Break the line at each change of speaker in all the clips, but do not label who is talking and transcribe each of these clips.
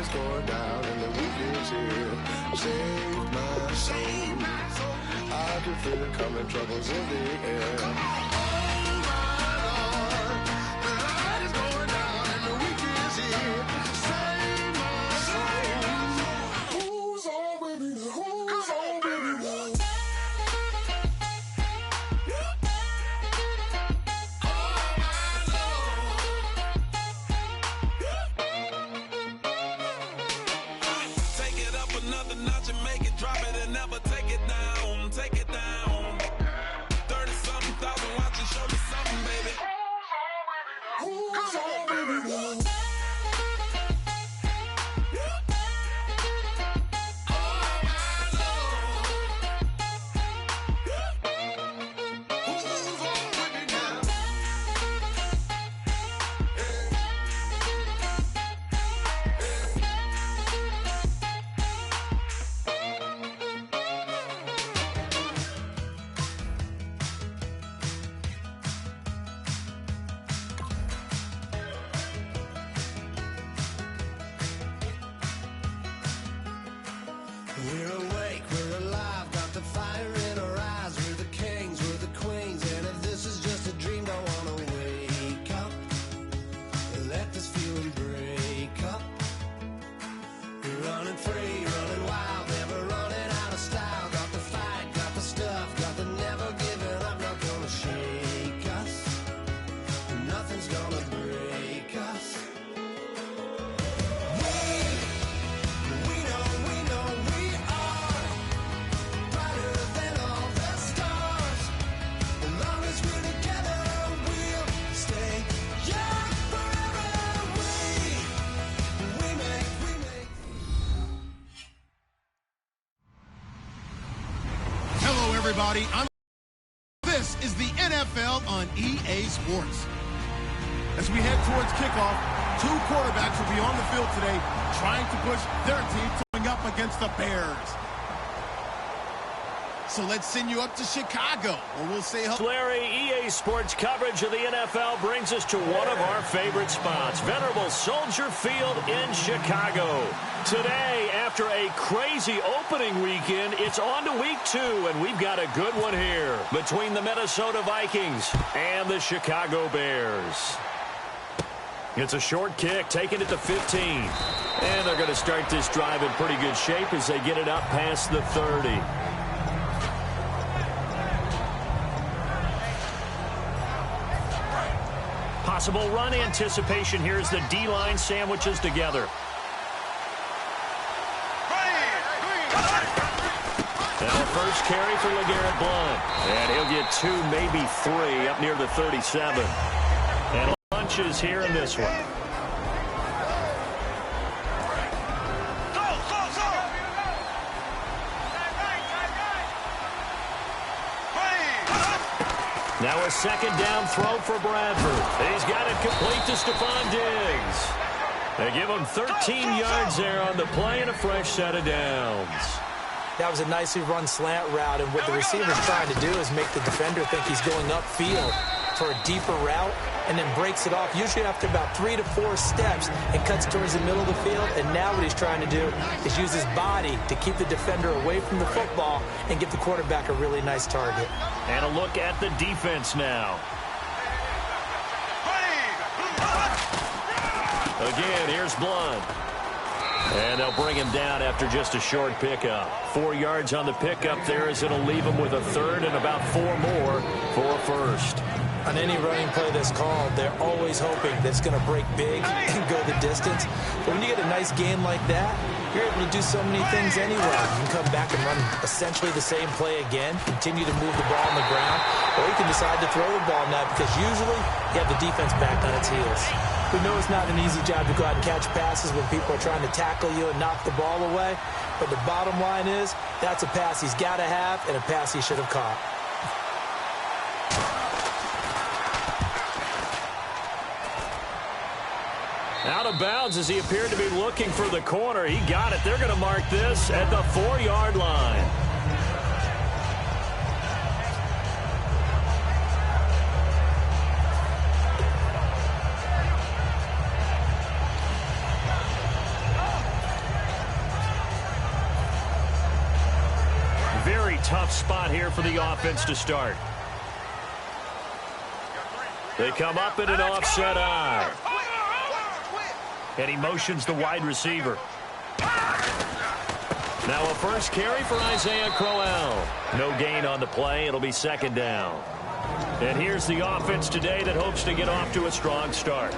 is going down and the week is here. Save my soul. I can feel it coming, troubles in the air. Oh my Lord, the light is going down and the week is here. Save my soul. Who's on with me now? Who's on with me now?
Another notch and make it, drop it and never take it down, take it down. 30-something thousand watching, show me something, baby. Who's on, baby, now?
We're awake, we're alive, got the fire in our eyes. We're the kings, we're the queens, and if this is just a dream, don't wanna wake up. Let this feeling break up. We're running free, running wild, never running out of style. Got the fight, got the stuff, got the never giving up. Not gonna shake us, nothing's gonna break us.
Everybody, this is the NFL on EA Sports. As we head towards kickoff, two quarterbacks will be on the field today trying to push their team going up against the Bears. So let's send you up to Chicago, where we'll say hello.
Larry, EA Sports coverage of the NFL brings us to one of our favorite spots, venerable Soldier Field in Chicago. Today, after a crazy opening weekend, it's on to week 2, and we've got a good one here between the Minnesota Vikings and the Chicago Bears. It's a short kick, taking it to 15. And they're going to start this drive in pretty good shape as they get it up past the 30. Possible run anticipation here as the D-line sandwiches together. Now a first carry for LeGarrette Blount. And he'll get 2, maybe 3 up near the 37. And lunches here in this one. Now a second down throw for Bradford. He's got it complete to Stephon Diggs. They give him 13 yards there on the play and a fresh set of downs.
That was a nicely run slant route, and what the receiver's trying to do is make the defender think he's going upfield for a deeper route, and then breaks it off, usually after about 3 to 4 steps, and cuts towards the middle of the field. And now what he's trying to do is use his body to keep the defender away from the football and give the quarterback a really nice target.
And a look at the defense now. Again, here's Blount. And they'll bring him down after just a short pickup. 4 yards on the pickup there as it'll leave him with a third and about 4 more for a first.
On any running play that's called, they're always hoping that it's going to break big and go the distance. But when you get a nice game like that, you're able to do so many things anyway. You can come back and run essentially the same play again, continue to move the ball on the ground, or you can decide to throw the ball now because usually you have the defense back on its heels. We know it's not an easy job to go out and catch passes when people are trying to tackle you and knock the ball away, but the bottom line is that's a pass he's got to have and a pass he should have caught.
Out of bounds as he appeared to be looking for the corner. He got it. They're going to mark this at the 4-yard line. tough spot here for the offense to start. They come up in an offset eye. And he motions the wide receiver. Now a first carry for Isaiah Crowell. No gain on the play. It'll be second down. And here's the offense today that hopes to get off to a strong start.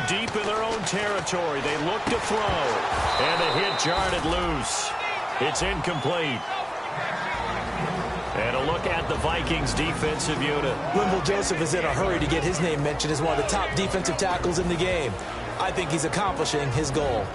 Deep in their own territory, they look to throw, and the hit jarred it loose. It's incomplete. And a look at the Vikings defensive unit.
Linval Joseph is in a hurry to get his name mentioned as one of the top defensive tackles in the game. I think he's accomplishing his goal.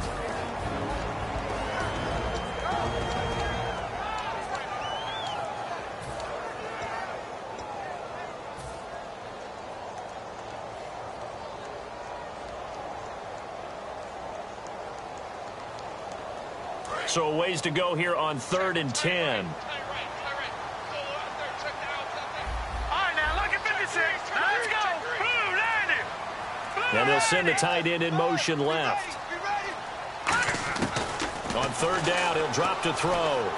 So a ways to go here on 3rd and 10. And they'll send the tight end in motion left. On 3rd down, he'll drop to throw.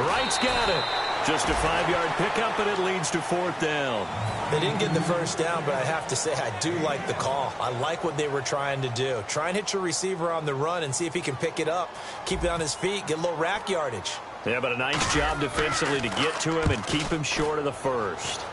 Wright's got it. Just a 5-yard pickup, and it leads to 4th down.
They didn't get the first down, but I have to say I do like the call. I like what they were trying to do. Try and hit your receiver on the run and see if he can pick it up, keep it on his feet, get a little rack yardage.
Yeah, but a nice job defensively to get to him and keep him short of the first.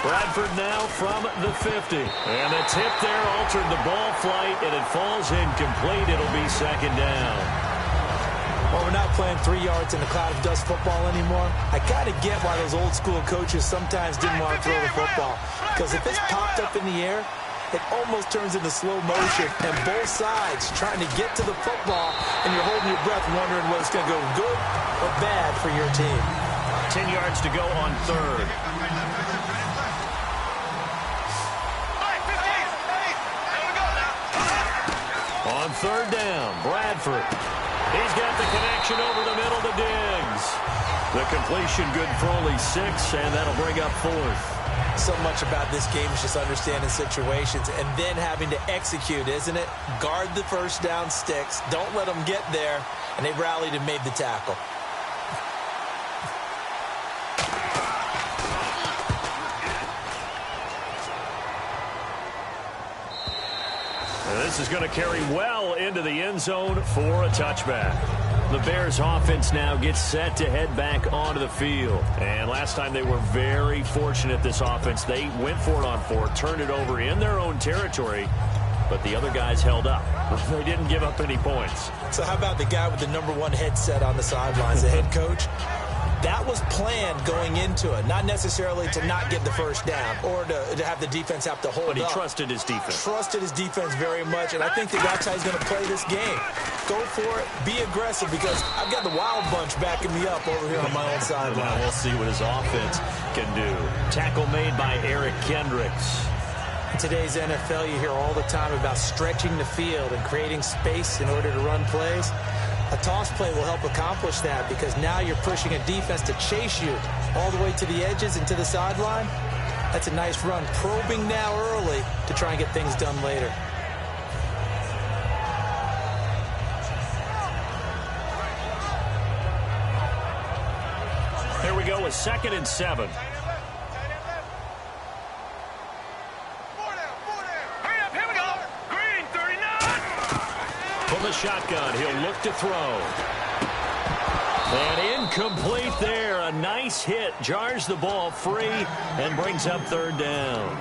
Bradford now from the 50. And the tip there altered the ball flight, and it falls incomplete. It'll be second down.
Well, we're not playing 3 yards in a cloud of dust football anymore. I kind of get why those old school coaches sometimes didn't want to throw the football. Because if it's popped up in the air, it almost turns into slow motion, and both sides trying to get to the football, and you're holding your breath wondering whether it's going to go good or bad for your team.
10 yards to go on 3rd. On 3rd down, Bradford. He's got the connection over the middle to Diggs. The completion good for only 6, and that'll bring up 4th.
So much about this game is just understanding situations and then having to execute, isn't it? Guard the first down sticks. Don't let them get there. And they rallied and made the tackle.
This is going to carry well into the end zone for a touchback. The Bears offense now gets set to head back onto the field. And last time they were very fortunate, this offense. They went for it on 4, turned it over in their own territory, but the other guys held up. They didn't give up any points.
So how about the guy with the #1 headset on the sidelines, the head coach? That was planned going into it, not necessarily to not get the first down or to have the defense have to hold up.
But he trusted his defense.
Trusted his defense very much, and I think that's how he's going to play this game. Go for it, be aggressive, because I've got the wild bunch backing me up over here on my own sideline.
We'll see what his offense can do. Tackle made by Eric Kendricks.
In today's NFL, you hear all the time about stretching the field and creating space in order to run plays. A toss play will help accomplish that, because now you're pushing a defense to chase you all the way to the edges and to the sideline. That's a nice run. Probing now early to try and get things done later.
Here we go with 2nd and 7. From the shotgun, he'll look to throw. And incomplete there. A nice hit. Jars the ball free and brings up 3rd down.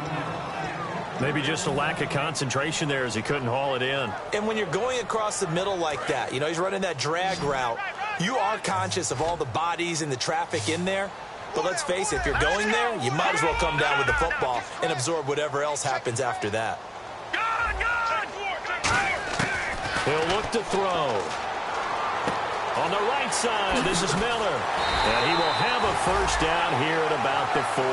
Maybe just a lack of concentration there as he couldn't haul it in.
And when you're going across the middle like that, you know, he's running that drag route, you are conscious of all the bodies and the traffic in there. But let's face it, if you're going there, you might as well come down with the football and absorb whatever else happens after that.
He'll look to throw. On the right side, this is Miller. And he will have a first down here at about the 40.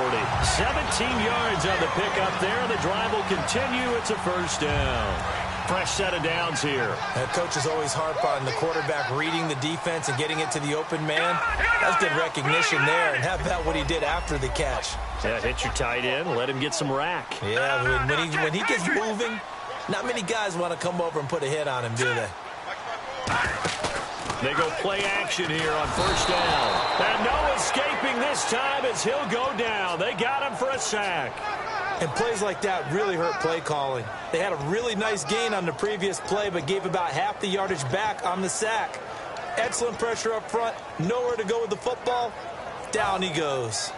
17 yards on the pickup there, and the drive will continue. It's a first down. Fresh set of downs here.
Coaches always harp on the quarterback reading the defense and getting it to the open man. That's good recognition there. And how about what he did after the catch?
Yeah, hit your tight end, let him get some rack.
Yeah, when he gets moving, not many guys want to come over and put a hit on him, do they?
They go play action here on first down. And no escaping this time as he'll go down. They got him for a sack.
And plays like that really hurt play calling. They had a really nice gain on the previous play, but gave about half the yardage back on the sack. Excellent pressure up front. Nowhere to go with the football. Down he goes.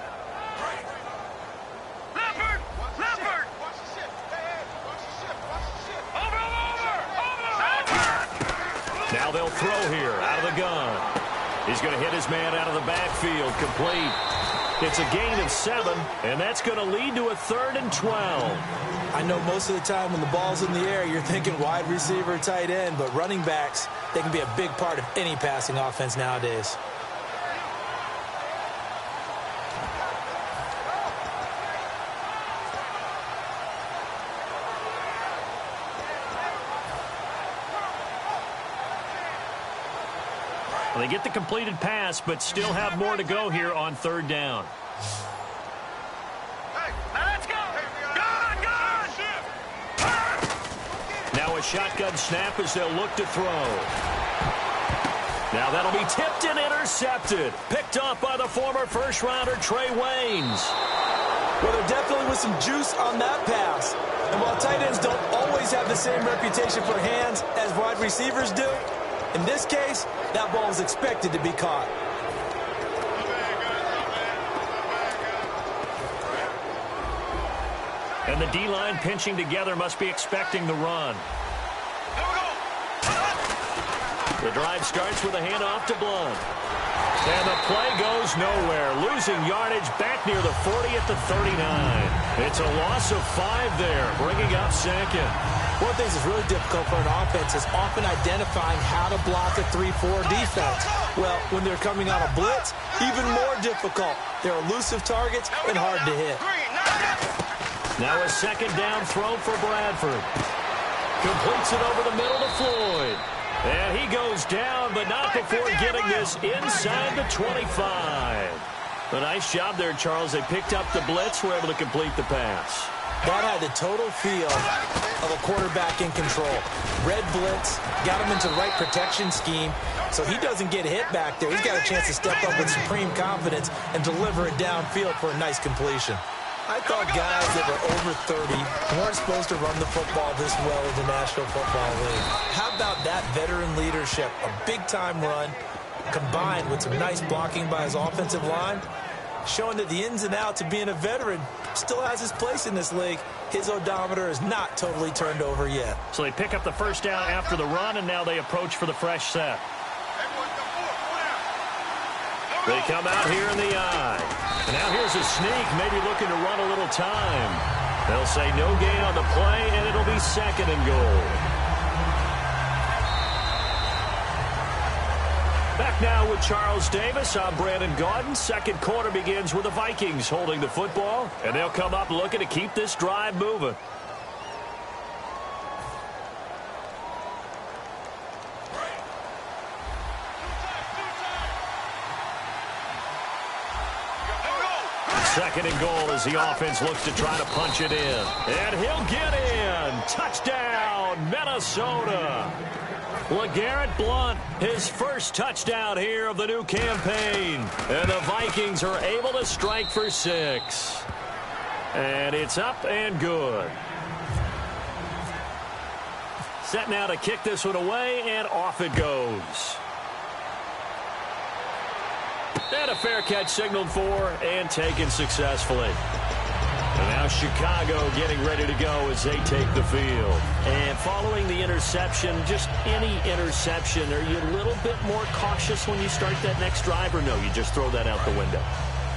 Now they'll throw here out of the gun. He's going to hit his man out of the backfield. Complete. It's a gain of 7, and that's going to lead to a 3rd and 12.
I know most of the time when the ball's in the air, you're thinking wide receiver, tight end, but running backs, they can be a big part of any passing offense nowadays.
Well, they get the completed pass, but still have more to go here on 3rd down. Now a shotgun snap as they'll look to throw. Now that'll be tipped and intercepted. Picked off by the former first-rounder Trey Waynes.
Well, there definitely was some juice on that pass. And while tight ends don't always have the same reputation for hands as wide receivers do, in this case, that ball is expected to be caught.
And the D-line pinching together must be expecting the run. The drive starts with a handoff to Blunt. And the play goes nowhere. Losing yardage back near the 40 at the 39. It's a loss of 5 there, bringing up 2nd.
One of the things that's really difficult for an offense is often identifying how to block a 3-4 defense. Well, when they're coming on a blitz, even more difficult. They're elusive targets and hard to hit.
Now a 2nd down throw for Bradford. Completes it over the middle to Floyd. And he goes down, but not before getting this inside the 25. A nice job there, Charles. They picked up the blitz, were able to complete the pass.
That had the total feel of a quarterback in control. Red blitz, got him into the right protection scheme, so he doesn't get hit back there. He's got a chance to step up with supreme confidence and deliver it downfield for a nice completion. I thought guys that were over 30 weren't supposed to run the football this well in the National Football League. How about that veteran leadership? A big-time run combined with some nice blocking by his offensive line, showing that the ins and outs of being a veteran still has his place in this league. His odometer is not totally turned over yet.
So they pick up the first down after the run, and now they approach for the fresh set. They come out here in the eye. And now here's a sneak, maybe looking to run a little time. They'll say no gain on the play, and it'll be 2nd and goal. Back now with Charles Davis. I'm Brandon Gaudin. 2nd quarter begins with the Vikings holding the football, and they'll come up looking to keep this drive moving. Second and goal as the offense looks to try to punch it in. And he'll get in. Touchdown, Minnesota. LeGarrette Blount, his first touchdown here of the new campaign. And the Vikings are able to strike for 6. And it's up and good. Set now to kick this one away, and off it goes. And a fair catch signaled for and taken successfully. And now Chicago getting ready to go as they take the field. And following the interception, just any interception, are you a little bit more cautious when you start that next drive, or no, you just throw that out the window?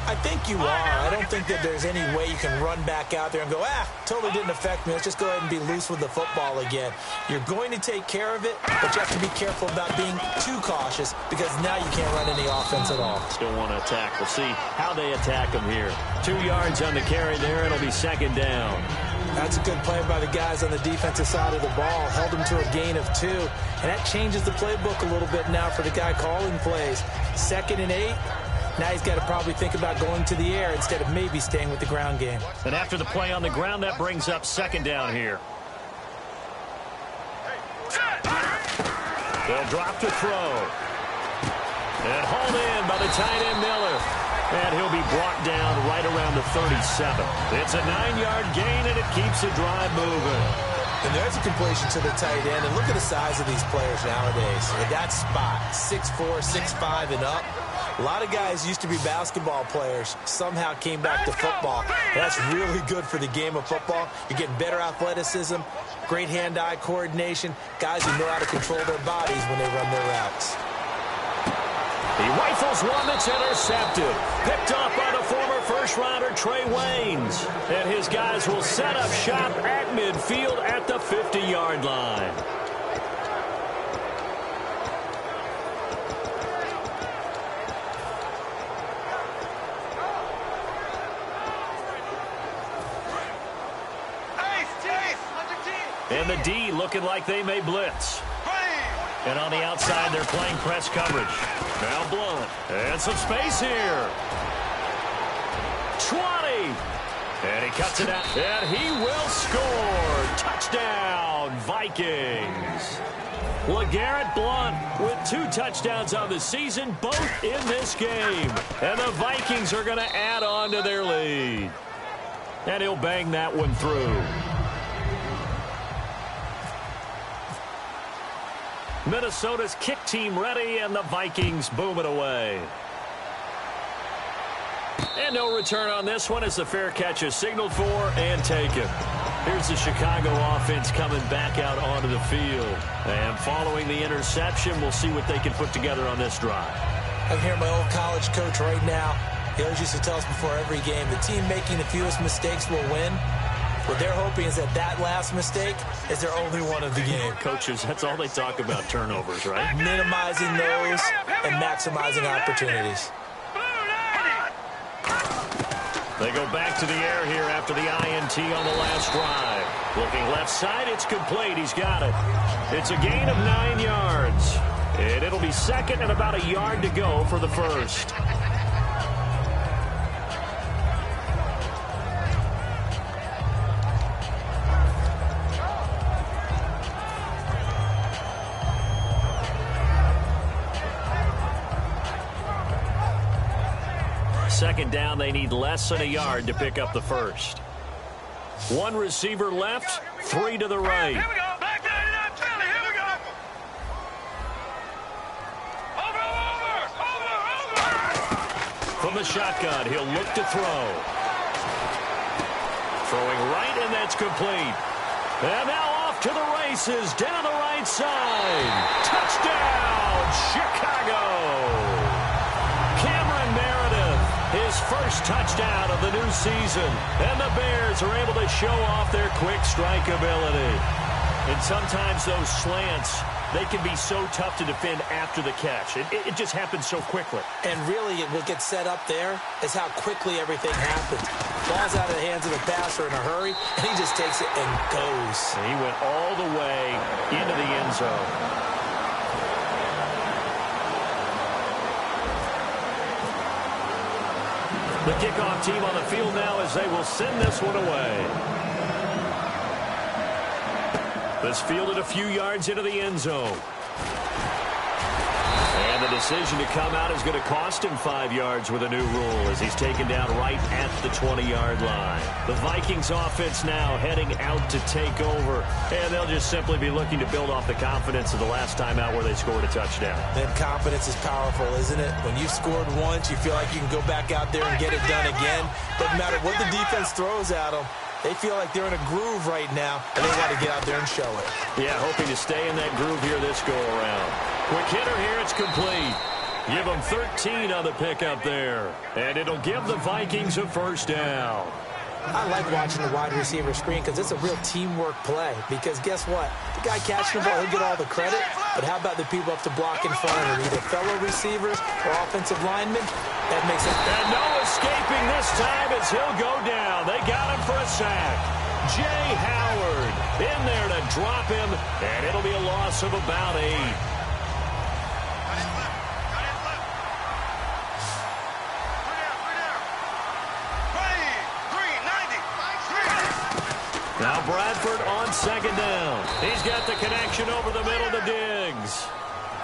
I think you are. I don't think that there's any way you can run back out there and go, totally didn't affect me. Let's just go ahead and be loose with the football again. You're going to take care of it, but you have to be careful about being too cautious because now you can't run any offense at all.
Still want to attack. We'll see how they attack them here. 2 yards on the carry there. It'll be second down.
That's a good play by the guys on the defensive side of the ball. Held them to a gain of 2, and that changes the playbook a little bit now for the guy calling plays. 2nd and 8. Now he's got to probably think about going to the air instead of maybe staying with the ground game.
And after the play on the ground, that brings up second down here. They'll drop to throw. And hauled in by the tight end Miller. And he'll be brought down right around the 37. It's a 9-yard gain, and it keeps the drive moving.
And there's a completion to the tight end. And look at the size of these players nowadays. At that spot, 6'4", 6'5", and up. A lot of guys used to be basketball players, somehow came back to football. That's really good for the game of football. You're getting better athleticism, great hand-eye coordination, guys who know how to control their bodies when they run their routes.
He rifles one that's intercepted. Picked off by the former first-rounder Trey Waynes. And his guys will set up shop at midfield at the 50-yard line. And the D looking like they may blitz. And on the outside, they're playing press coverage. Now Blunt. And some space here. 20. And he cuts it out. And he will score. Touchdown, Vikings. LeGarrette Blunt with 2 touchdowns on the season, both in this game. And the Vikings are going to add on to their lead. And he'll bang that one through. Minnesota's kick team ready, and the Vikings boom it away. And no return on this one as the fair catch is signaled for and taken. Here's the Chicago offense coming back out onto the field. And following the interception, we'll see what they can put together on this drive.
I can hear my old college coach right now. He always used to tell us before every game, the team making the fewest mistakes will win. What they're hoping is that last mistake is their only one of the game.
Coaches, that's all they talk about, turnovers, right?
Minimizing those and maximizing opportunities.
They go back to the air here after the INT on the last drive. Looking left side, it's complete. He's got it. It's a gain of 9 yards. And it'll be second and about a yard to go for the first. Second down, they need less than a yard to pick up the first. 1 receiver left, 3 to the right.
Here we go. Back to 89 Philly. Here we go. Over.
From the shotgun, he'll look to throw. Throwing right, and that's complete. And now off to the races, down the right side. Touchdown, Chicago. His first touchdown of the new season. And the Bears are able to show off their quick strike ability. And sometimes those slants, they can be so tough to defend after the catch. It just happens so quickly.
And really, what gets set up there is how quickly everything happens. Ball's out of the hands of the passer in a hurry, and he just takes it and goes.
And he went all the way into the end zone. The kickoff team on the field now as they will send this one away. This fielded a few yards into the end zone. And And the decision to come out is going to cost him 5 yards with a new rule as he's taken down right at the 20-yard line. The Vikings offense now heading out to take over, and they'll just simply be looking to build off the confidence of the last time out where they scored a touchdown.
Then confidence is powerful, isn't it? When you've scored once, you feel like you can go back out there and get it done again. Doesn't matter what the defense throws at them. They feel like they're in a groove right now, and they got to get out there and show it.
Yeah, hoping to stay in that groove here this go-around. Quick hitter here, it's complete. Give them 13 on the pickup there, and it'll give the Vikings a first down.
I like watching the wide receiver screen because it's a real teamwork play. Because guess what? The guy catching the ball, he'll get all the credit. But how about the people up to block in front of him? Either fellow receivers or offensive linemen. That makes it.
And no escaping this time as he'll go down. They got him for a sack. Jay Howard in there to drop him, and it'll be a loss of about 8. Now Bradford on second down. He's got the connection over the middle to Diggs.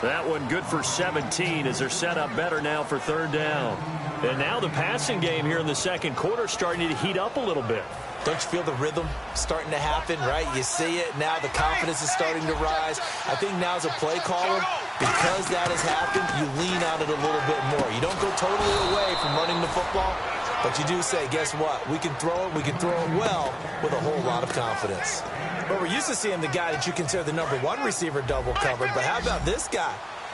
That one good for 17 as they're set up better now for third down. And now the passing game here in the second quarter starting to heat up a little bit.
Don't you feel the rhythm starting to happen, right? You see it now. The confidence is starting to rise. I think now as a play caller, because that has happened, you lean on it a little bit more. You don't go totally away from running the football, but you do say, guess what? We can throw it. We can throw it well with a whole lot of confidence. But we're used to seeing the guy that you consider the number 1 receiver double covered. But how about this guy?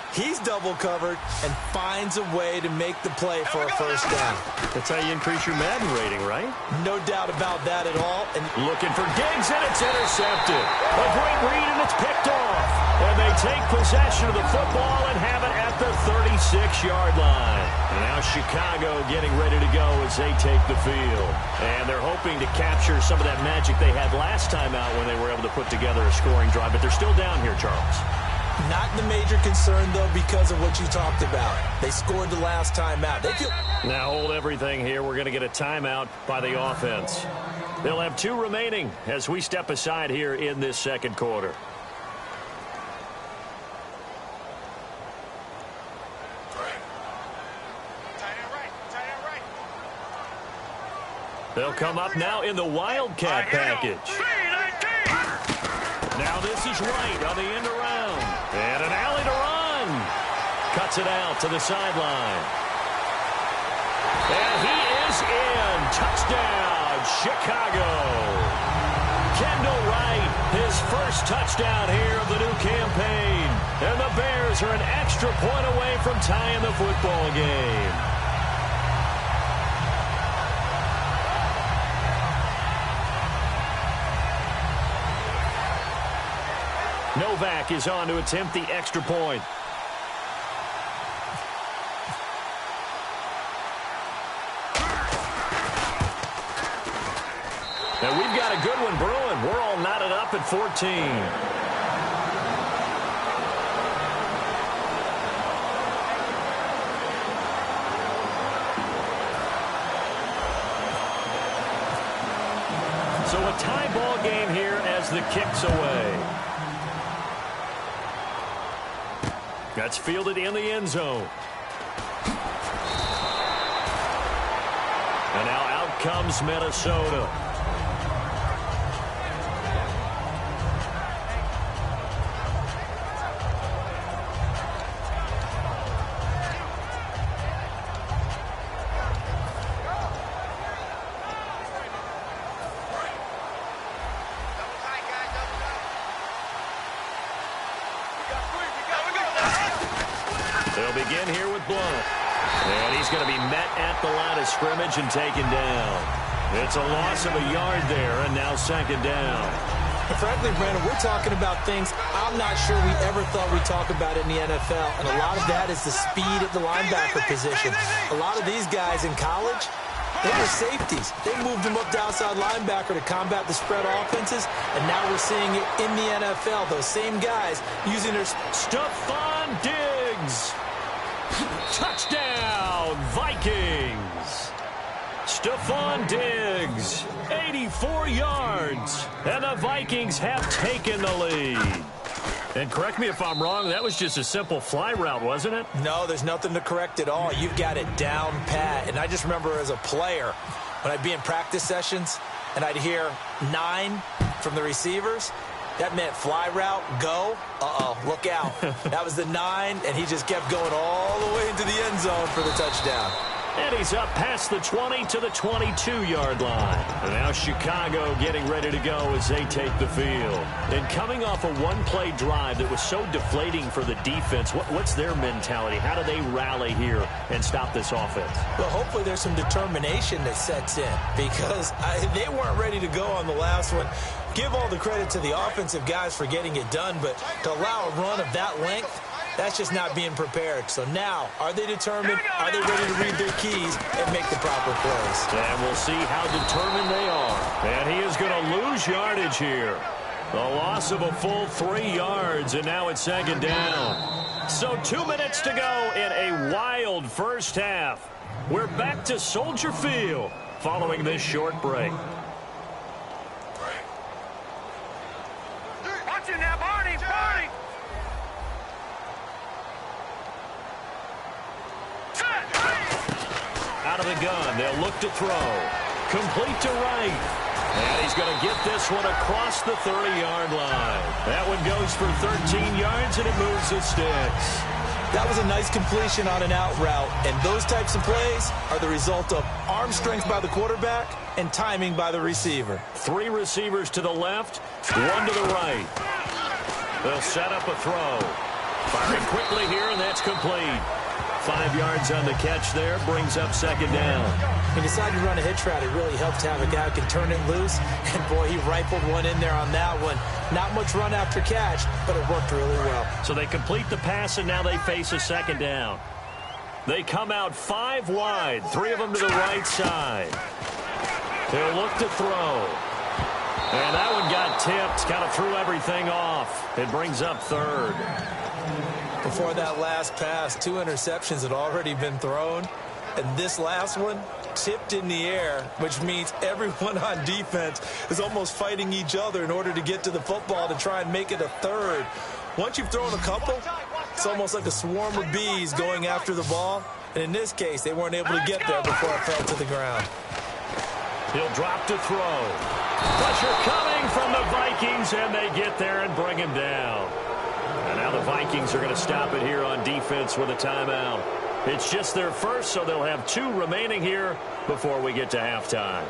He's double covered and finds a way to make the play for a first down.
That's how you increase your Madden rating, right?
No doubt about that at all. And
looking for Diggs, and it's intercepted. A great read, and it's picked off. And they take possession of the football and have it at the 36-yard line. And now Chicago getting ready to go as they take the field. And they're hoping to capture some of that magic they had last time out when they were able to put together a scoring drive. But they're still down here, Charles.
Not the major concern, though, because of what you talked about. They scored the last time out.
Now hold everything here. We're going to get a timeout by the offense. They'll have 2 remaining as we step aside here in this second quarter. They'll come up now in the Wildcat package. Now this is right on the end around. And an alley to run. Cuts it out to the sideline. And he is in. Touchdown, Chicago. Kendall Wright, his first touchdown here of the new campaign. And the Bears are an extra point away from tying the football game. Novak is on to attempt the extra point. And we've got a good one brewing. We're all knotted up at 14. So a tie ball game here as the kick's away. That's fielded in the end zone. And now out comes Minnesota. They'll begin here with Blunt. And he's going to be met at the line of scrimmage and taken down. It's a loss of a yard there, and now second down.
And frankly, Brandon, we're talking about things I'm not sure we ever thought we'd talk about in the NFL. And a lot of that is the speed at the linebacker position. A lot of these guys in college, they were safeties. They moved them up to outside linebacker to combat the spread offenses. And now we're seeing it in the NFL. Those same guys using their...
Stephon Diggs. Touchdown, Vikings. Stephon Diggs, 84 yards. And the Vikings have taken the lead. And correct me if I'm wrong, that was just a simple fly route, wasn't it?
No, there's nothing to correct at all. You've got it down pat. And I just remember as a player, when I'd be in practice sessions and I'd hear 9 from the receivers, that meant fly route, go. Uh-oh, look out. That was the 9, and he just kept going all the way into the end zone for the touchdown.
And he's up past the 20 to the 22-yard line. And now Chicago getting ready to go as they take the field. And coming off a one-play drive that was so deflating for the defense, what's their mentality? How do they rally here and stop this offense?
Well, hopefully there's some determination that sets in because they weren't ready to go on the last one. Give all the credit to the offensive guys for getting it done, but to allow a run of that length, that's just not being prepared. So now, are they determined? Are they ready to read their keys and make the proper plays?
And we'll see how determined they are. And he is going to lose yardage here. The loss of a full 3 yards, and now it's second down. So 2 minutes to go in a wild first half. We're back to Soldier Field following this short break.
Watch it now, Barney!
Out of the gun, they'll look to throw. Complete to right. And he's going to get this one across the 30-yard line. That one goes for 13 yards, and it moves the sticks.
That was a nice completion on an out route, and those types of plays are the result of arm strength by the quarterback and timing by the receiver.
3 receivers to the left, 1 to the right. They'll set up a throw. Firing quickly here, and that's complete. 5 yards on the catch there, brings up second down.
He decided to run a hitch route. It really helped to have a guy who can turn it loose. And, boy, he rifled one in there on that one. Not much run after catch, but it worked really well.
So they complete the pass, and now they face a second down. They come out 5 wide, 3 of them to the right side. They'll look to throw. And that one got tipped, kind of threw everything off. It brings up third.
Before that last pass, 2 interceptions had already been thrown. And this last one tipped in the air, which means everyone on defense is almost fighting each other in order to get to the football to try and make it a third. Once you've thrown a couple, it's almost like a swarm of bees going after the ball. And in this case, they weren't able to get there before it fell to the ground.
He'll drop to throw. Pressure coming from the Vikings, and they get there and bring him down. And now the Vikings are going to stop it here on defense with a timeout. It's just their first, so they'll have 2 remaining here before we get to halftime.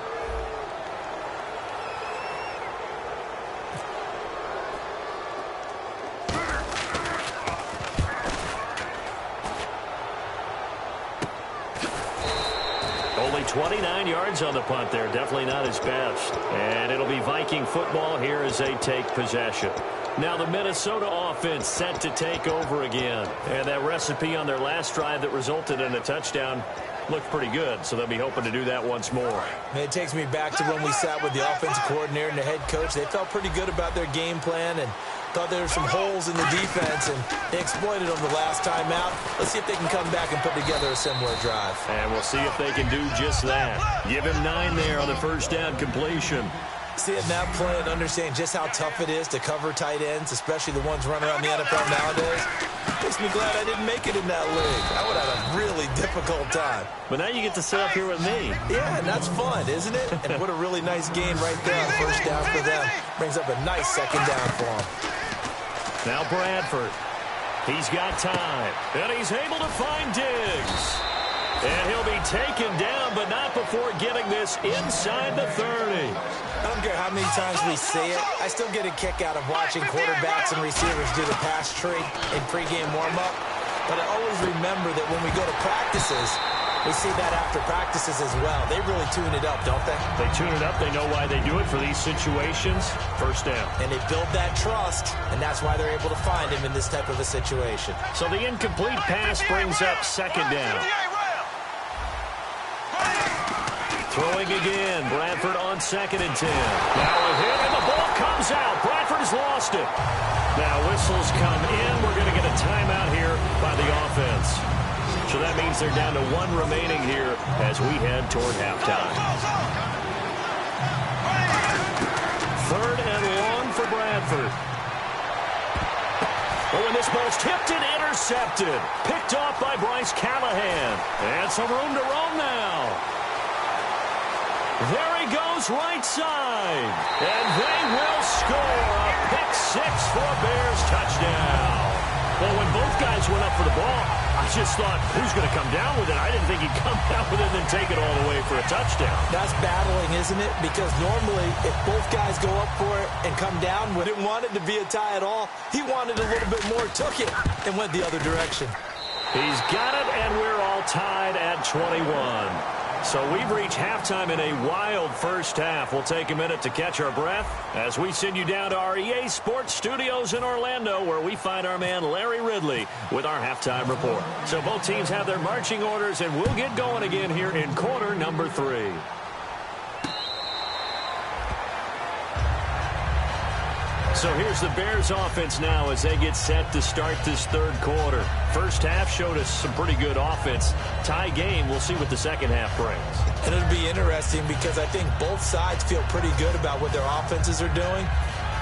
Only 29 yards on the punt there. Definitely not his best. And it'll be Viking football here as they take possession. Now the Minnesota offense set to take over again. And that recipe on their last drive that resulted in a touchdown looked pretty good, so they'll be hoping to do that once more.
And it takes me back to when we sat with the offensive coordinator and the head coach. They felt pretty good about their game plan and thought there were some holes in the defense, and they exploited them the last time out. Let's see if they can come back and put together a similar drive.
And we'll see if they can do just that. Give him 9 there on the first down completion.
Seeing that play and understanding just how tough it is to cover tight ends, especially the ones running around the NFL nowadays, makes me glad I didn't make it in that league. I would have a really difficult time.
But now you get to sit up here with me.
Yeah, and that's fun, isn't it? And what a really nice gain right there on first down for them. Brings up a nice second down for them.
Now Bradford. He's got time. And he's able to find Diggs. And he'll be taken down, but not before getting this inside the 30.
I don't care how many times we say it, I still get a kick out of watching quarterbacks and receivers do the pass tree in pregame warm-up. But I always remember that when we go to practices, we see that after practices as well. They really tune it up, don't they?
They tune it up. They know why they do it for these situations. First down.
And they build that trust, and that's why they're able to find him in this type of a situation.
So the incomplete pass brings up second down. Throwing again. Bradford on 2nd and 10. Now a hit, and the ball comes out. Bradford has lost it. Now whistles come in. We're going to get a timeout here by the offense. So that means they're down to 1 remaining here as we head toward halftime. 3rd and long for Bradford. Oh, and this ball's tipped and intercepted. Picked off by Bryce Callahan. And some room to roam now. There he goes right side. And they will score a pick six for a Bears touchdown. Well, when both guys went up for the ball, I just thought, who's going to come down with it? I didn't think he'd come down with it and then take it all the way for a touchdown.
That's battling, isn't it? Because normally, if both guys go up for it and come down, we didn't want it to be a tie at all. He wanted a little bit more, took it, and went the other direction.
He's got it, and we're all tied at 21. So we've reached halftime in a wild first half. We'll take a minute to catch our breath as we send you down to our EA Sports Studios in Orlando, where we find our man Larry Ridley with our halftime report. So both teams have their marching orders, and we'll get going again here in quarter number 3. So here's the Bears offense now as they get set to start this third quarter. First half showed us some pretty good offense. Tie game, we'll see what the second half brings.
And it'll be interesting because I think both sides feel pretty good about what their offenses are doing.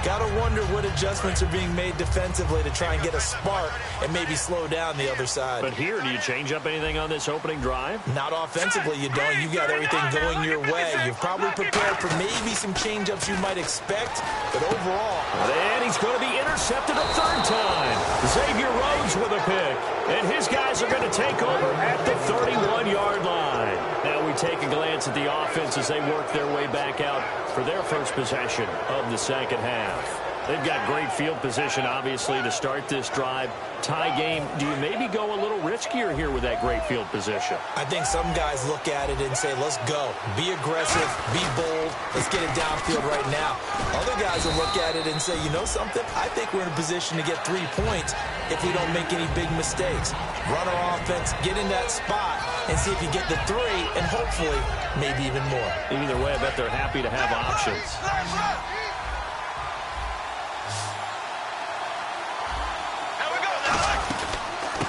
Got to wonder what adjustments are being made defensively to try and get a spark and maybe slow down the other side.
But here, do you change up anything on this opening drive?
Not offensively, you don't. You've got everything going your way. You've probably prepared for maybe some change-ups you might expect, but overall...
And he's going to be intercepted a third time. Xavier Rhodes with a pick. And his guys are going to take over at the 31-yard line. Now we take a glance at the offense as they work their way back out for their first possession of the second half. They've got great field position, obviously, to start this drive. Tie game, do you maybe go a little riskier here with that great field position?
I think some guys look at it and say, let's go. Be aggressive. Be bold. Let's get it downfield right now. Other guys will look at it and say, you know something? I think we're in a position to get 3 points if we don't make any big mistakes. Run our offense, get in that spot, and see if you get the 3, and hopefully maybe even more.
Either way, I bet they're happy to have options.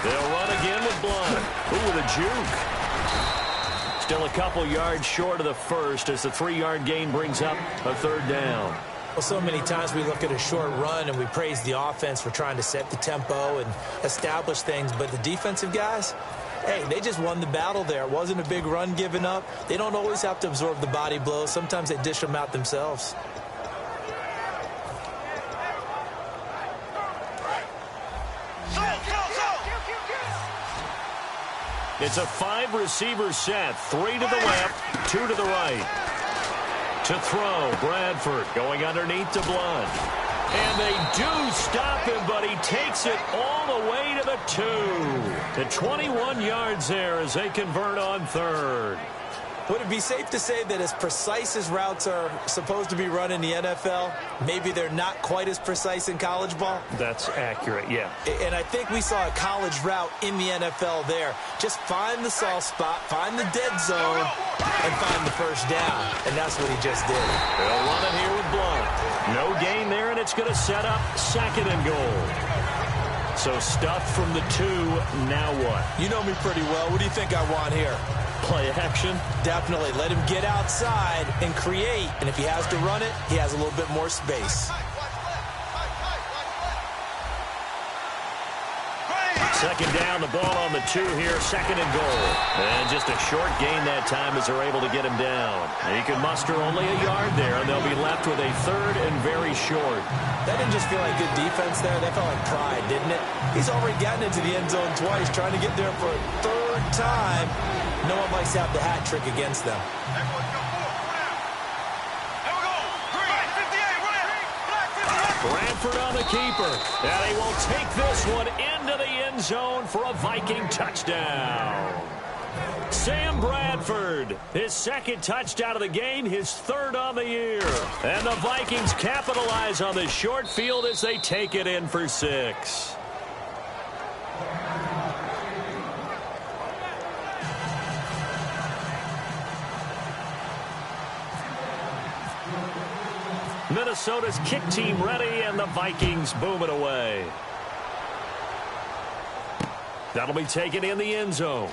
They'll run again with Blunt. Ooh, with a juke. Still a couple yards short of the first as the 3-yard gain brings up a third down.
Well, so many times we look at a short run and we praise the offense for trying to set the tempo and establish things, but the defensive guys, hey, they just won the battle there. It wasn't a big run given up. They don't always have to absorb the body blows. Sometimes they dish them out themselves.
It's a 5-receiver set. 3 to the left, 2 to the right. To throw, Bradford going underneath to Blunt. And they do stop him, but he takes it all the way to the 2. The 21 yards there as they convert on third.
Would it be safe to say that as precise as routes are supposed to be run in the NFL, maybe they're not quite as precise in college ball?
That's accurate, yeah.
And I think we saw a college route in the NFL there. Just find the soft spot, find the dead zone, and find the first down. And that's what he just did.
They'll run it here with Blunt. No gain there, and it's going to set up 2nd and goal. So stuffed from the 2, now what?
You know me pretty well. What do you think I want here?
Play action?
Definitely. Let him get outside and create. And if he has to run it, he has a little bit more space.
Second down, the ball on the 2 here, 2nd and goal. And just a short gain that time as they're able to get him down. He can muster only a yard there, and they'll be left with a 3rd and very short.
That didn't just feel like good defense there. That felt like pride, didn't it? He's already gotten into the end zone twice, trying to get there for a 3rd time. No one likes to have the hat trick against them.
Bradford on the keeper. And he will take this one into the end zone for a Viking touchdown. Sam Bradford, his 2nd touchdown of the game, his 3rd on the year. And the Vikings capitalize on this short field as they take it in for 6. Minnesota's kick team ready, and the Vikings boom it away. That'll be taken in the end zone.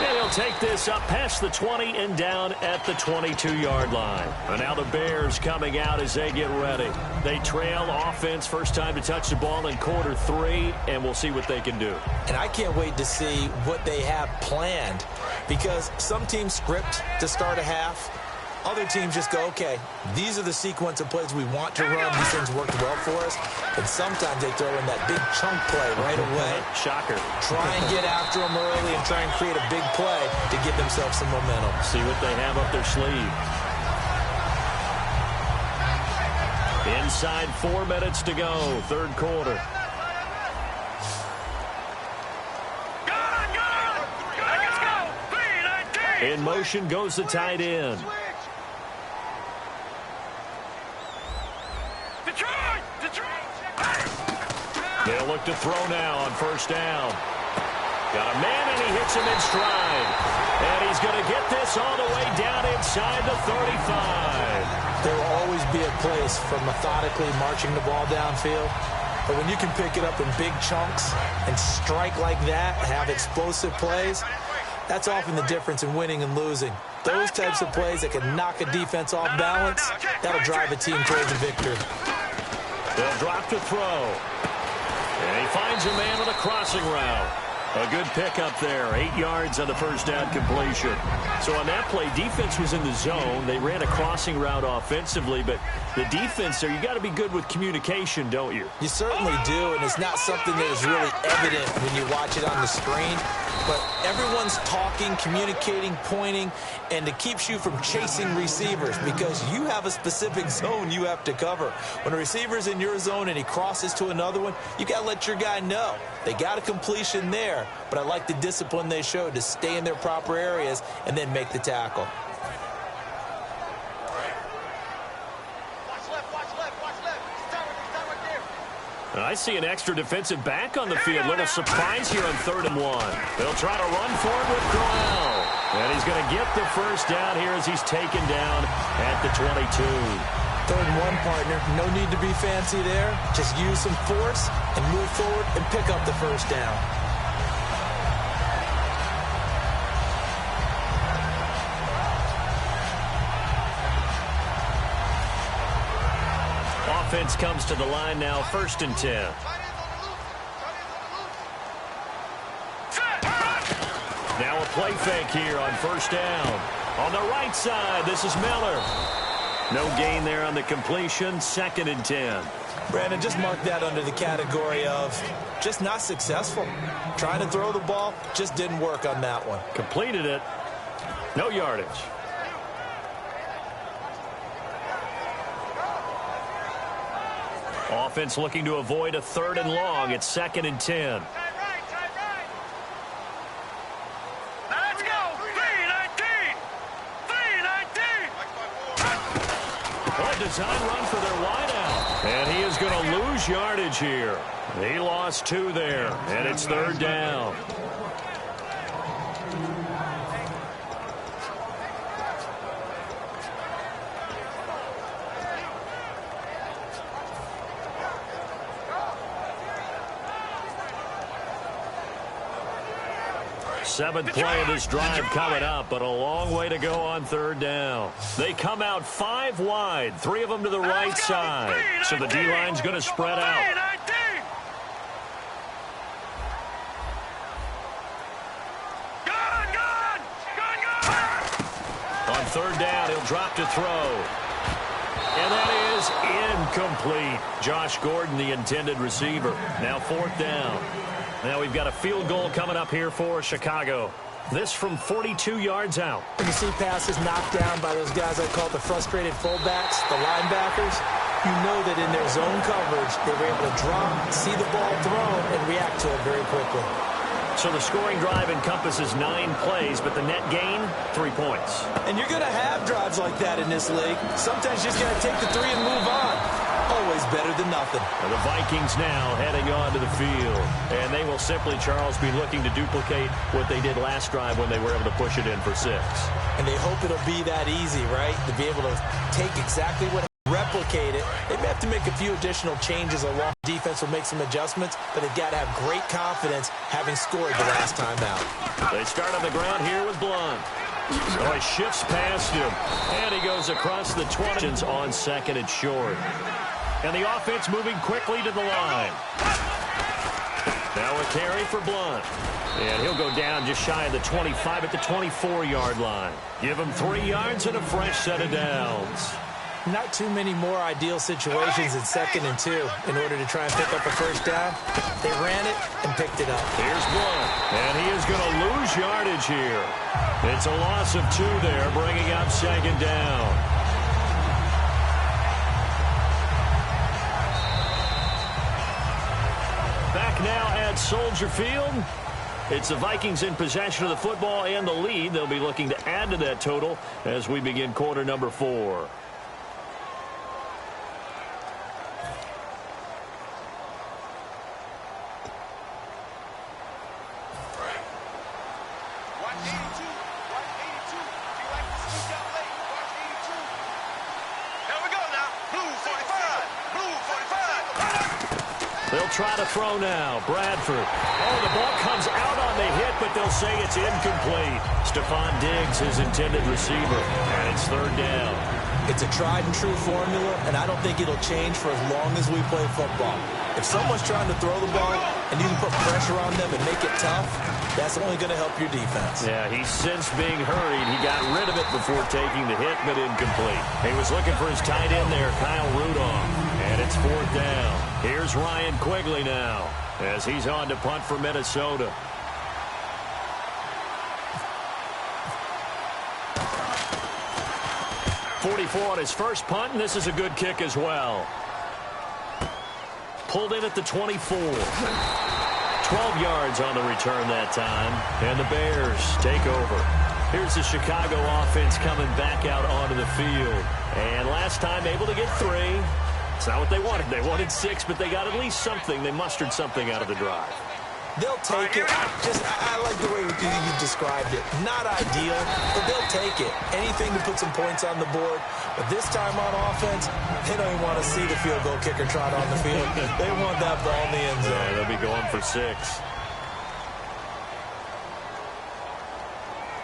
And he'll take this up past the 20 and down at the 22-yard line. And now the Bears coming out as they get ready. They trail offense, first time to touch the ball in quarter 3, and we'll see what they can do.
And I can't wait to see what they have planned, because some teams script to start a half. Other teams just go, okay, these are the sequence of plays we want to run. These things worked well for us. And sometimes they throw in that big chunk play right away.
Shocker. Try
and get after them early and try and create a big play to give themselves some momentum.
See what they have up their sleeve. Inside 4 minutes to go, third quarter. In motion goes the tight end. They'll look to throw now on first down. Got a man, and he hits him in stride. And he's going to get this all the way down inside the 35.
There will always be a place for methodically marching the ball downfield. But when you can pick it up in big chunks and strike like that, have explosive plays, that's often the difference in winning and losing. Those types of plays that can knock a defense off balance, that'll drive a team towards a victory.
They'll drop to throw. And he finds a man on a crossing route. A good pickup there, 8 yards on the first down completion. So on that play, defense was in the zone. They ran a crossing route offensively, but the defense there, you got to be good with communication, don't you?
You certainly do, and it's not something that is really evident when you watch it on the screen. But everyone's talking, communicating, pointing, and it keeps you from chasing receivers because you have a specific zone you have to cover. When a receiver's in your zone and he crosses to another one, you got to let your guy know. They got a completion there, but I like the discipline they showed to stay in their proper areas and then make the tackle.
And I see an extra defensive back on the field. Little surprise here on 3rd and 1. They'll try to run for it with Corral. And he's going to get the first down here as he's taken down at the 22.
3rd and 1, partner. No need to be fancy there. Just use some force and move forward and pick up the first down.
Offense comes to the line now, 1st and 10. Now a play fake here on first down. On the right side, this is Miller. No gain there on the completion, 2nd and 10.
Brandon, just mark that under the category of just not successful. Trying to throw the ball, just didn't work on that one.
Completed it, no yardage. Offense looking to avoid a 3rd and long. It's 2nd and 10.
Let's go. 3-19. 3-19.
What a design run for their wideout. And he is going to lose yardage here. He lost 2 there, and it's 3rd down. Seventh play of this drive coming up, but a long way to go on 3rd down. They come out 5 wide, 3 of them to the right side. So the D-line's going to spread out. On 3rd down, he'll drop to throw. And that is incomplete. Josh Gordon, the intended receiver. Now 4th down. Now we've got a field goal coming up here for Chicago. This from 42 yards out.
When you see passes knocked down by those guys I call the frustrated fullbacks, the linebackers, you know that in their zone coverage, they were able to drop, see the ball thrown, and react to it very quickly.
So the scoring drive encompasses 9 plays, but the net gain, 3 points.
And you're going to have drives like that in this league. Sometimes you just got to take the 3 and move on. Always better than nothing.
And the Vikings now heading on to the field. And they will simply, Charles, be looking to duplicate what they did last drive when they were able to push it in for 6.
And they hope it'll be that easy, right? To be able to take exactly what replicate it. They may have to make a few additional changes along. Defense will make some adjustments, but they've got to have great confidence having scored the last time out.
They start on the ground here with Blunt. So he shifts past him, and he goes across the 20 on second and short. And the offense moving quickly to the line. Now a carry for Blunt. And he'll go down just shy of the 25 at the 24-yard line. Give him 3 yards and a fresh set of downs.
Not too many more ideal situations in 2nd and 2 in order to try and pick up a first down. They ran it and picked it up.
Here's Blunt, and he is going to lose yardage here. It's a loss of 2 there, bringing up 2nd down. Back now at Soldier Field. It's the Vikings in possession of the football and the lead. They'll be looking to add to that total as we begin quarter number 4. They'll try to throw now. Bradford. Oh, the ball comes out on the hit, but they'll say it's incomplete. Stephon Diggs, his intended receiver, and it's 3rd down.
It's a tried-and-true formula, and I don't think it'll change for as long as we play football. If someone's trying to throw the ball and you can put pressure on them and make it tough, that's only going to help your defense.
Yeah, he's since being hurried. He got rid of it before taking the hit, but incomplete. He was looking for his tight end there, Kyle Rudolph, and it's 4th down. Here's Ryan Quigley now as he's on to punt for Minnesota. .44 on his first punt, and this is a good kick as well. Pulled in at the 24. 12 yards on the return that time, and the Bears take over. Here's the Chicago offense coming back out onto the field. And last time able to get 3. It's not what they wanted. They wanted 6, but they got at least something. They mustered something out of the drive.
They'll take it. I like the way you described it. Not ideal, but they'll take it. Anything to put some points on the board. But this time on offense, they don't even want to see the field goal kicker trot on the field. They want that ball in the end zone.
Yeah, they'll be going for 6.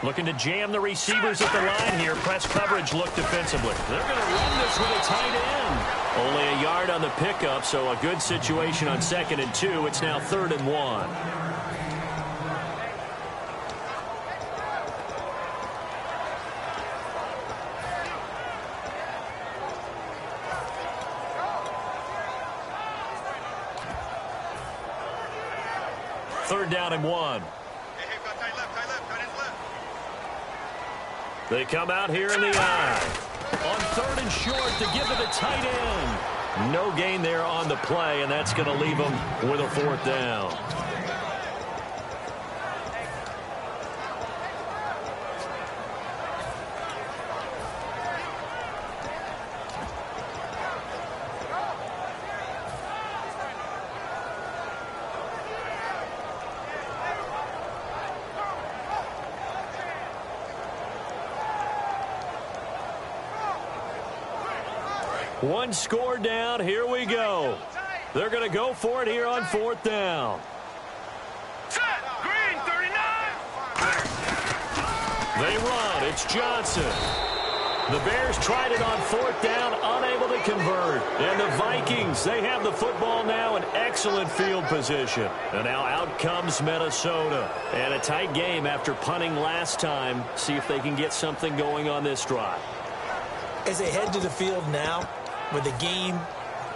Looking to jam the receivers at the line here. Press coverage look defensively. They're going to run this with a tight end. Only a yard on the pickup, so a good situation on 2nd and 2. It's now 3rd and 1. Third down and 1. They come out here in the eye. On 3rd and short to give to the tight end. No gain there on the play, and that's going to leave them with a 4th down. One score down. Here we go. They're going to go for it here on 4th down.
Green 39.
They run. It's Johnson. The Bears tried it on 4th down, unable to convert. And the Vikings, they have the football now in excellent field position. And now out comes Minnesota. And a tight game after punting last time. See if they can get something going on this drive.
As they head to the field now, with the game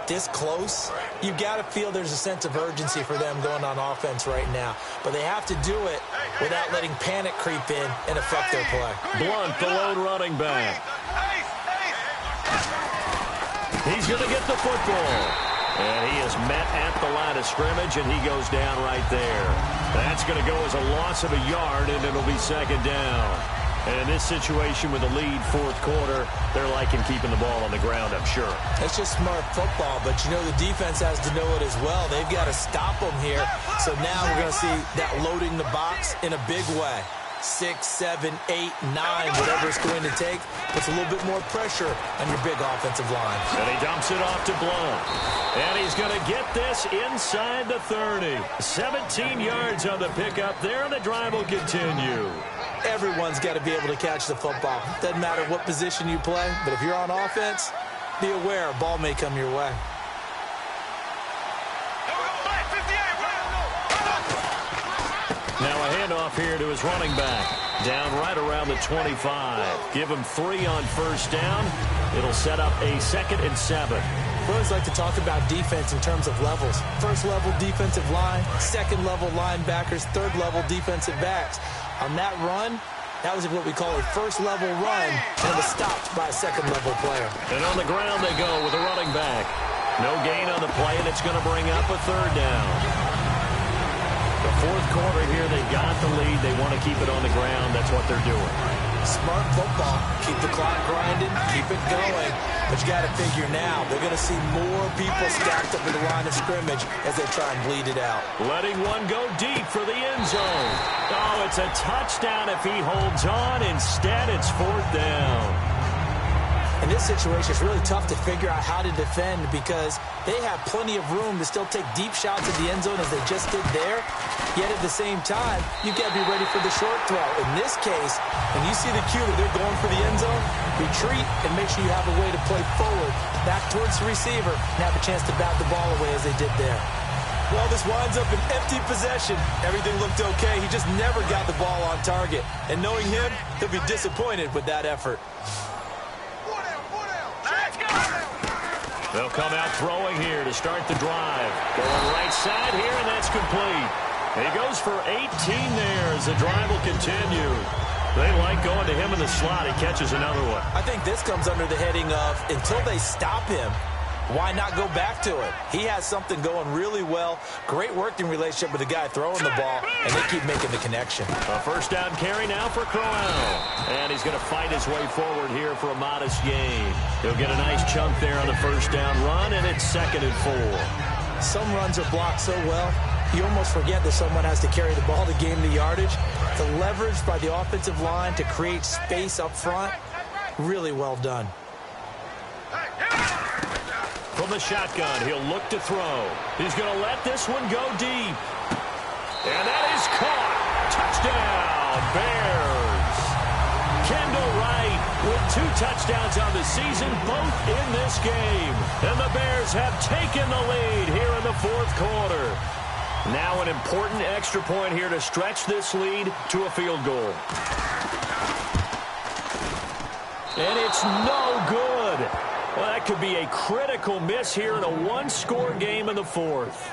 this close, you've got to feel there's a sense of urgency for them going on offense right now. But they have to do it without letting panic creep in and affect their play.
Blunt, the lone running back. He's going to get the football. And he is met at the line of scrimmage, and he goes down right there. That's going to go as a loss of a yard, and it'll be 2nd down. And in this situation with the lead 4th quarter, they're liking keeping the ball on the ground, I'm sure.
That's just smart football, but you know the defense has to know it as well. They've got to stop them here. So now we're going to see that loading the box in a big way. 6, 7, 8, 9, whatever it's going to take. Puts a little bit more pressure on your big offensive line.
And he dumps it off to Blunt. And he's going to get this inside the 30. 17 yards on the pickup there, and the drive will continue.
Everyone's got to be able to catch the football. Doesn't matter what position you play, but if you're on offense, be aware a ball may come your way.
Now a handoff here to his running back. Down right around the 25. Give him 3 on first down. It'll set up a 2nd and 7.
We always like to talk about defense in terms of levels. First level defensive line, second level linebackers, third level defensive backs. On that run, that was what we call a first level run, and it was stopped by a second level player.
And on the ground they go with a running back. No gain on the play, and it's going to bring up a 3rd down. The 4th quarter here, they got the lead. They want to keep it on the ground. That's what they're doing.
Smart football. Keep the clock grinding. Keep it going. But you got to figure now, they're going to see more people stacked up in the line of scrimmage as they try and bleed it out.
Letting one go deep for the end zone. Oh, it's a touchdown if he holds on. Instead, it's 4th down.
In this situation, it's really tough to figure out how to defend because they have plenty of room to still take deep shots at the end zone as they just did there. Yet at the same time, you've got to be ready for the short throw. In this case, when you see the cue that they're going for the end zone, retreat and make sure you have a way to play forward, back towards the receiver, and have a chance to bat the ball away as they did there. Well, this winds up an empty possession. Everything looked okay. He just never got the ball on target. And knowing him, he'll be disappointed with that effort.
They'll come out throwing here to start the drive. Going right side here, and that's complete. He goes for 18 there as the drive will continue. They like going to him in the slot. He catches another one.
I think this comes under the heading of until they stop him, why not go back to it? He has something going really well. Great working relationship with the guy throwing the ball, and they keep making the connection.
A 1st down carry now for Crowell. And he's going to fight his way forward here for a modest gain. He'll get a nice chunk there on the 1st down run, and it's 2nd and 4.
Some runs are blocked so well, you almost forget that someone has to carry the ball to gain the yardage. The leverage by the offensive line to create space up front, really well done.
From the shotgun, he'll look to throw. He's going to let this one go deep. And that is caught. Touchdown, Bears. Kendall Wright with 2 touchdowns on the season, both in this game. And the Bears have taken the lead here in the 4th quarter. Now an important extra point here to stretch this lead to a field goal. And it's no good. Well, that could be a critical miss here in a 1-score game in the 4th.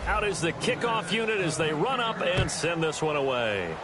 Out is the kickoff unit as they run up and send this one away.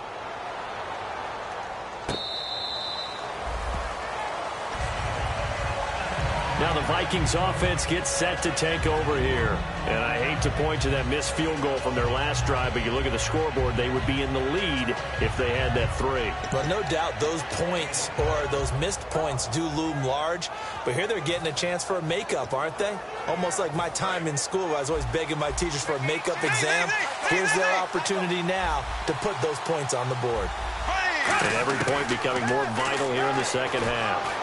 Now the Vikings offense gets set to take over here. And I hate to point to that missed field goal from their last drive, but you look at the scoreboard, they would be in the lead if they had that 3.
But no doubt those points or those missed points do loom large. But here they're getting a chance for a makeup, aren't they? Almost like my time in school where I was always begging my teachers for a makeup exam. Here's their opportunity now to put those points on the board.
And every point becoming more vital here in the 2nd half.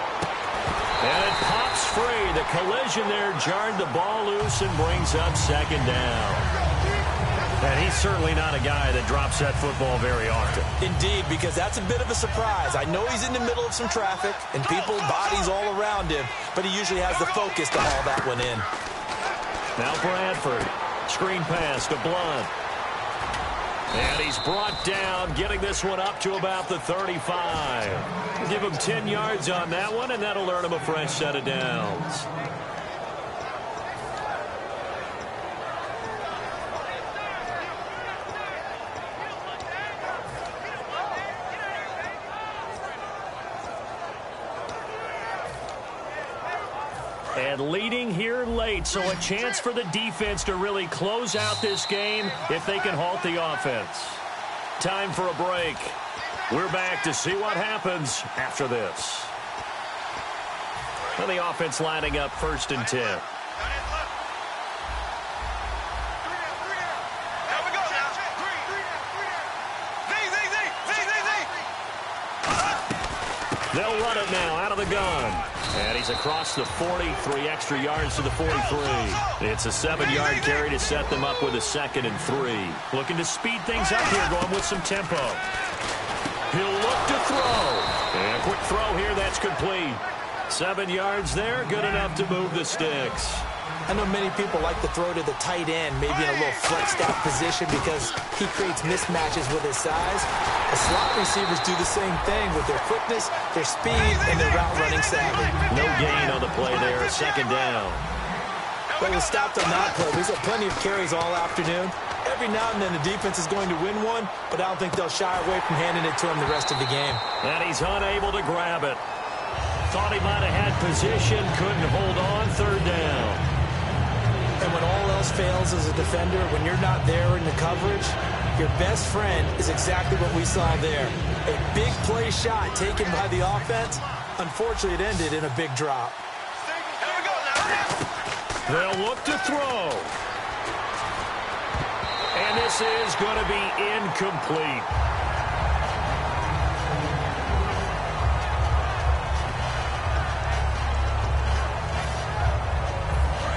And it pops free. The collision there jarred the ball loose and brings up 2nd down. And he's certainly not a guy that drops that football very often.
Indeed, because that's a bit of a surprise. I know he's in the middle of some traffic and people, bodies all around him, but he usually has the focus to haul that one in.
Now Bradford. Screen pass to Blunt. And he's brought down, getting this one up to about the 35. Give him 10 yards on that one, and that'll earn him a fresh set of downs. And leading here late, so a chance for the defense to really close out this game if they can halt the offense. Time for a break. We're back to see what happens after this. And the offense lining up 1st and 10. They'll run it now out of the gun. And he's across the 40, 3 extra yards to the 43. It's a 7-yard carry to set them up with a 2nd and 3. Looking to speed things up here, going with some tempo. He'll look to throw. And a quick throw here, that's complete. 7 yards there, good enough to move the sticks.
I know many people like to throw to the tight end, maybe in a little flexed out position because he creates mismatches with his size. The slot receivers do the same thing with their quickness, their speed, and their route running savvy.
No gain on the play there, 2nd down.
Well, we stopped on that play. We've had plenty of carries all afternoon. Every now and then the defense is going to win one, but I don't think they'll shy away from handing it to him the rest of the game.
And he's unable to grab it. Thought he might have had position, couldn't hold on, 3rd down.
And when all else fails as a defender, when you're not there in the coverage, your best friend is exactly what we saw there. A big play shot taken by the offense. Unfortunately, it ended in a big drop.
They'll look to throw. And this is going to be incomplete.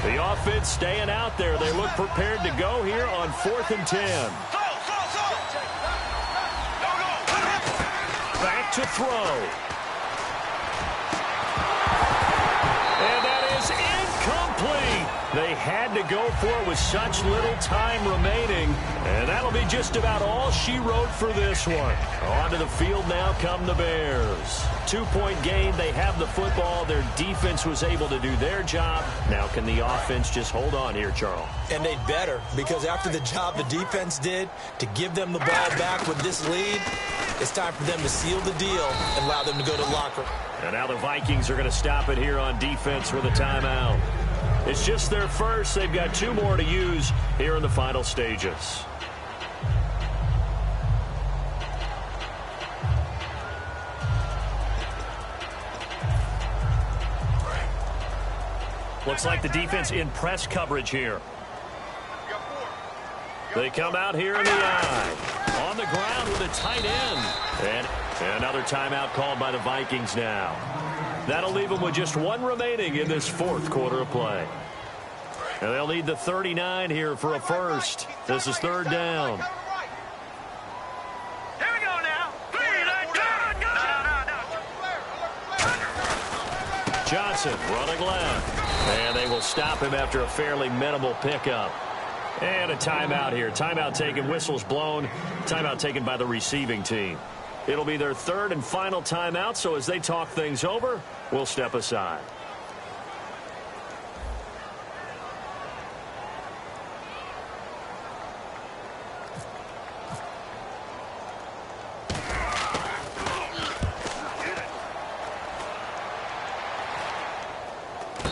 The offense staying out there. They look prepared to go here on 4th and 10. Back to throw. And that is incomplete. They had to go for it with such little time remaining. And that'll be just about all she wrote for this one. Onto the field now come the Bears. 2-point game. They have the football. Their defense was able to do their job. Now can the offense just hold on here, Charles?
And they'd better, because after the job the defense did to give them the ball back with this lead, it's time for them to seal the deal and allow them to go to the locker.
And now the Vikings are going to stop it here on defense with a timeout. It's just their first. They've got 2 more to use here in the final stages. Looks like the defense in press coverage here. They come out here in the eye. On the ground with a tight end. And another timeout called by the Vikings now. That'll leave them with just 1 remaining in this 4th quarter of play. And they'll need the 39 here for a first. This is 3rd down.
Here we go now.
Johnson running left. And they will stop him after a fairly minimal pickup. And a timeout here. Timeout taken, whistles blown. Timeout taken by the receiving team. It'll be their 3rd and final timeout, so as they talk things over, we'll step aside.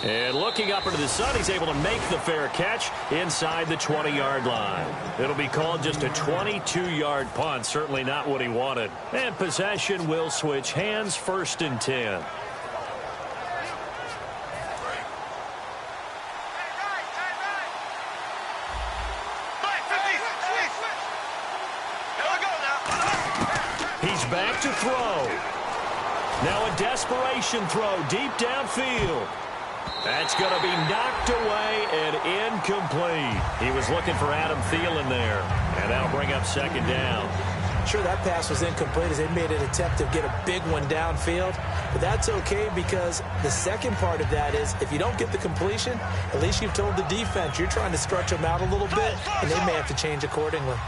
And looking up into the sun, he's able to make the fair catch inside the 20-yard line. It'll be called just a 22-yard punt, certainly not what he wanted. And possession will switch hands, 1st and 10. He's back to throw. Now a desperation throw deep downfield. That's going to be knocked away and incomplete. He was looking for Adam Thielen there, and that'll bring up 2nd down.
Sure, that pass was incomplete as they made an attempt to get a big one downfield, but that's okay because the second part of that is if you don't get the completion, at least you've told the defense you're trying to stretch them out a little bit, and they may have to change accordingly.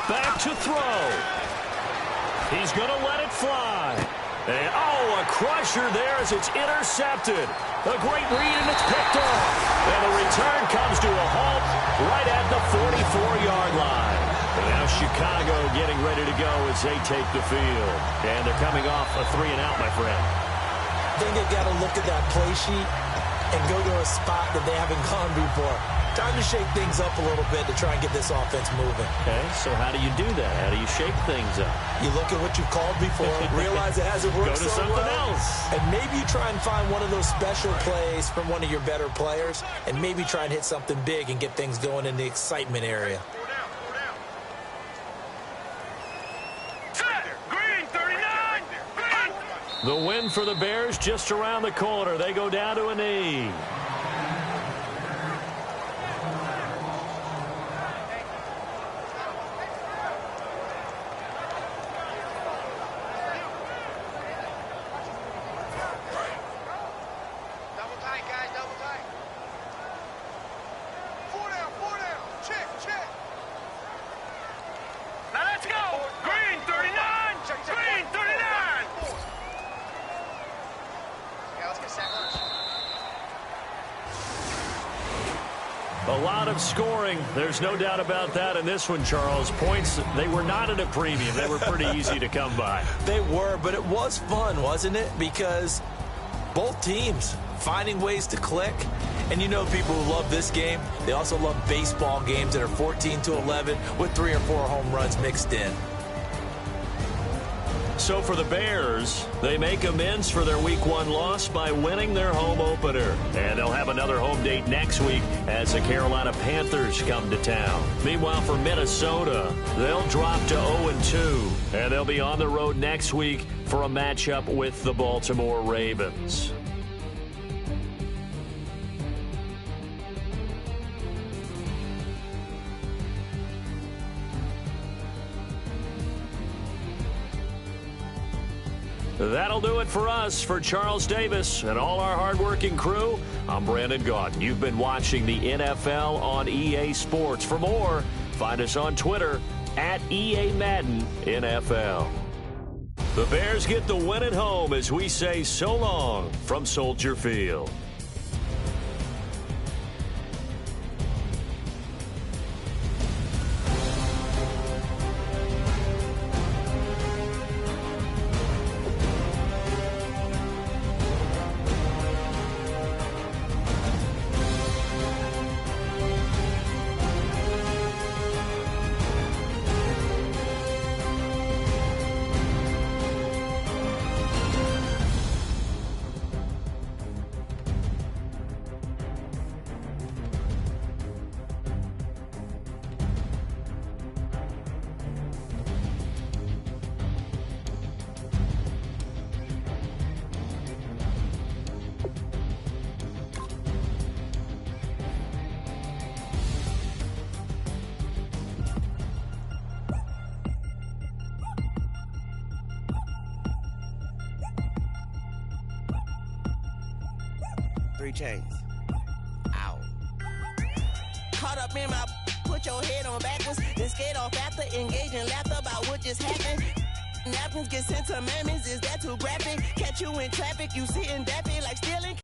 Back to throw. He's going to let it fly. And, a crusher there as it's intercepted. A great read, and it's picked off. And the return comes to a halt right at the 44-yard line. And now Chicago getting ready to go as they take the field. And they're coming off a 3-and-out, my friend.
I think they've got to look at that play sheet and go to a spot that they haven't gone before. Time to shake things up a little bit to try and get this offense moving.
Okay, so how do you do that? How do you shake things up?
You look at what you've called before, realize it hasn't worked
Go to
so
something
well,
else.
and maybe you try and find one of those special plays from one of your better players, and maybe try and hit something big and get things going in the excitement area.
Green 39.
The win for the Bears just around the corner. They go down to a knee. A lot of scoring. There's no doubt about that in this one, Charles. Points, they were not at a premium. They were pretty easy to come by.
They were, but it was fun, wasn't it? Because both teams finding ways to click. And you know people who love this game, they also love baseball games that are 14-11 with 3 or 4 home runs mixed in.
So for the Bears, they make amends for their Week 1 loss by winning their home opener. And they'll have another home date next week as the Carolina Panthers come to town. Meanwhile, for Minnesota, they'll drop to 0-2. And they'll be on the road next week for a matchup with the Baltimore Ravens. That'll do it for us. For Charles Davis and all our hardworking crew, I'm Brandon Gaudin. You've been watching the NFL on EA Sports. For more, find us on Twitter at EA Madden NFL. The Bears get the win at home as we say so long from Soldier Field.
Chains. Ow. Caught up in my, put your head on backwards, then skate off after, engage in laughter about what just happened. Napkins get sent to mammies, is that too graphic? Catch you in traffic, you sitting daffy like stealing.